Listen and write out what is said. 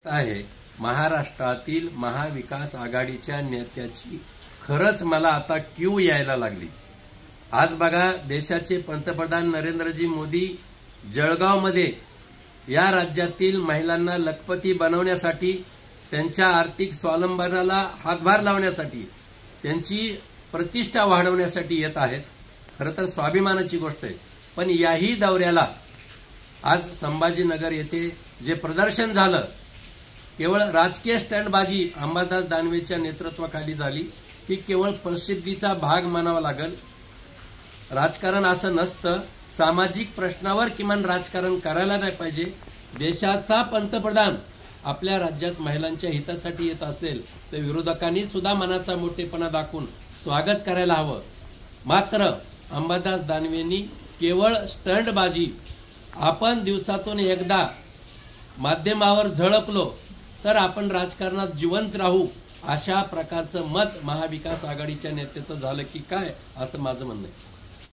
आहे महाराष्ट्रातील महाविकास आघाडीच्या नेत्याची खरंच मला आता क्यू यायला लागली। आज बघा, देशाचे पंतप्रधान नरेंद्रजी मोदी जळगावमध्ये या राज्यातील महिलांना लखपती बनवण्यासाठी, त्यांच्या आर्थिक स्वावलंबनाला हातभार लावण्यासाठी, त्यांची प्रतिष्ठा वाढवण्यासाठी येत आहेत। खरं तर स्वाभिमानाची गोष्ट आहे। पण याही दौऱ्याला आज संभाजीनगर येथे जे प्रदर्शन झालं, केवळ राजकीय स्टंटबाजी अंबादास दानवेच्या नेतृत्वाखाली झाली। ही केवळ प्रसिद्धीचा भाग मानावा लागेल। राजकारण असं नसतं। सामाजिक प्रश्नावर किमान राजकारण करायला नाही पाहिजे। देशाचा पंतप्रधान आपल्या राज्यात महिलांच्या हितासाठी येत असेल तर विरोधकांनी सुद्धा मनाचा मोठेपणा दाखवून स्वागत करायला हवं। मात्र अंबादास दानवेंनी केवळ स्टंटबाजी, आपण दिवसातून एकदा माध्यमावर झळकलो तर आपण राजकारणात जिवंत राहू, अशा प्रकारचं मत महाविकास आघाडीच्या नेत्याचं झालं की काय, असं माझं म्हणणं आहे।